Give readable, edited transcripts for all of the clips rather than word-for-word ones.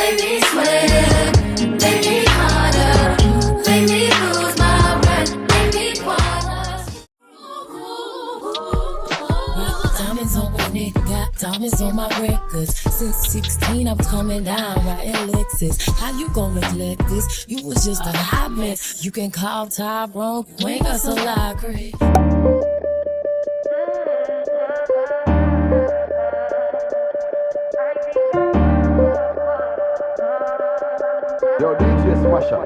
make me sweat, make me harder, make me lose my breath, make me wanna. Diamonds on my neck, got diamonds on my records. Since 16, I was coming down riding Alexus. How you gon' neglect this? You was just a hot mess. You can call Tyrone, you ain't got so loud, great. Yo, DJ Smasher.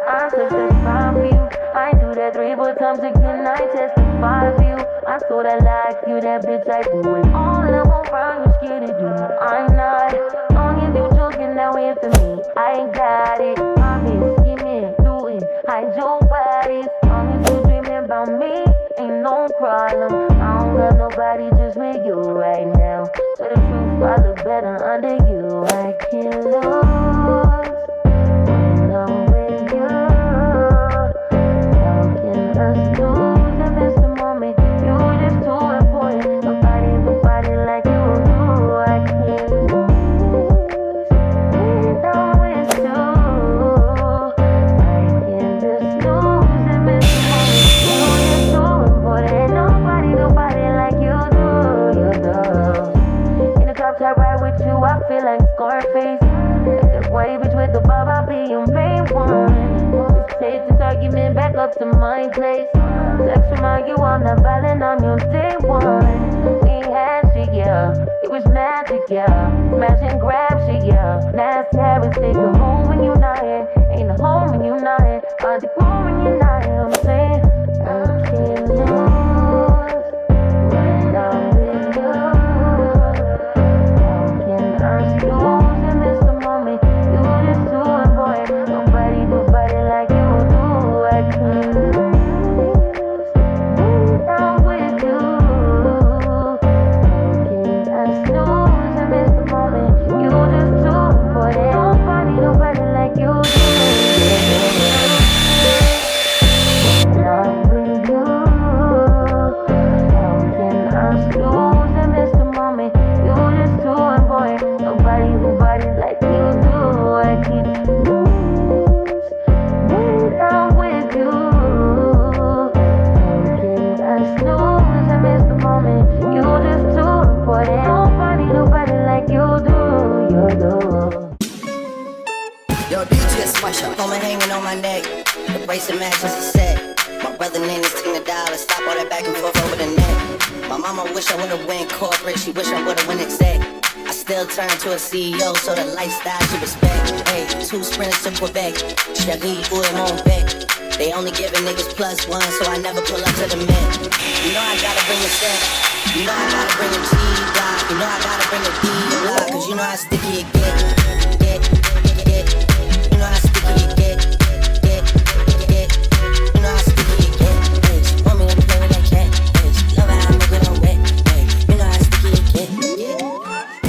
I testify for you. I do that 3-4 times again. I testify for you. I told I like you, that bitch I do it. All I'm around, you scared to do. I'm not. Long as you joking, now in for me. I ain't got it. I'm in, skimming, doing. Hide your bodies. Long as you dreaming about me, ain't no problem. I don't got nobody just with you right now. So the truth, I look better under you. I can't lose. Back up to my place. Sex remind you I'm not violent, I'm your day one. We ain't had shit, yeah. It was magic, yeah. Smash and grab shit, yeah. Nasty habits take a home when you're not here. Ain't a home when you're not here. Hard to grow when you're not here. I'm saying I can't lose when I'm with you. How can I lose and miss the moment? You just too important. Nobody do body like you. I can't lose when I'm with you. How can I snooze and miss the moment? You just too important. Nobody like you do. When I'm with you, how can I snooze and miss the moment? You just too important. Nobody like you do. I can't lose when I'm with you. I snooze and miss the moment. You just too important. Nobody like you do. You do. Yo, DJ Smasher, woman hanging on my neck. The bracelet matches a set. My brother named is $10. Stop all that back and forth over the net. My mama wish I would've went corporate. She wish I would've went exec. I still turn to a CEO, so the lifestyle she respect. Hey, 2 sprinters to Quebec. Chevy, boy, mon bec. They only giving niggas +1, so I never pull up to the Met. You know I gotta bring a set. You know I gotta bring a G-block. You know I gotta bring a D-block. Cause you know how sticky it get. You know how sticky it get. You know how sticky it get. Bitch, want me to play with that cat. Bitch, love how I make it on wet. You know how sticky it get.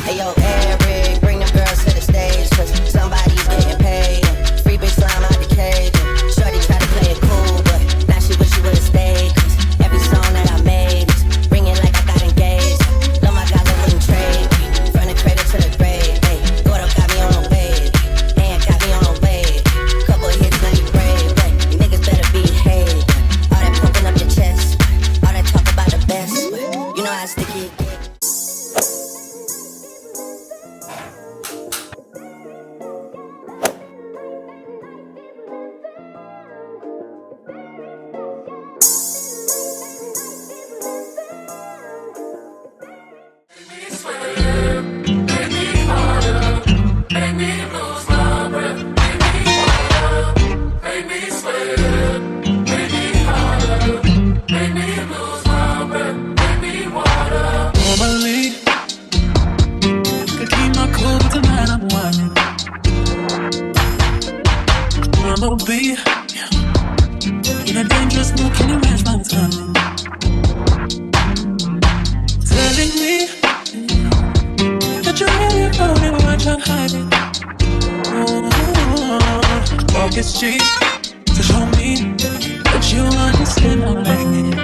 Hey yo, Eric, bring them girls to the stage. Cause somebody's getting paid. Free bitch slime out the cage. Shorty try to play it cool, but now she wish she would've stayed. Cause every song that I made is ringing like I got engaged. Love my guys, I wouldn't trade. From the cradle to the grave. Hey, Gordo got me on the wave. And got me on the wave. Couple of hits, now you brave. But you niggas better behave. All that pumping up your chest. All that talk about the best. But you know how sticky it gets. Normally, could keep my cool, but tonight I'm whining. I'ma be in a dangerous mood. Can you match my timing? Telling me that you really know me, but you're hiding. Talk is cheap to show me that you understand my language.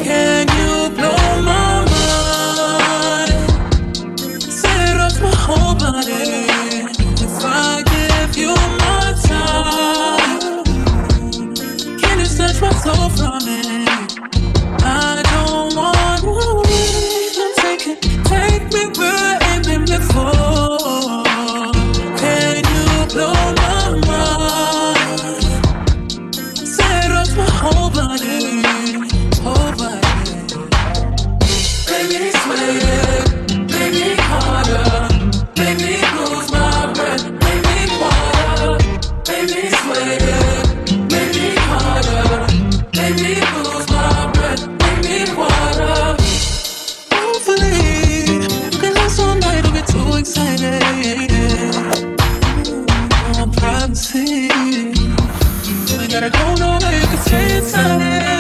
Can you blow my mind? Set it off my whole body. privacy. You ain't gotta go nowhere, you can stay inside it.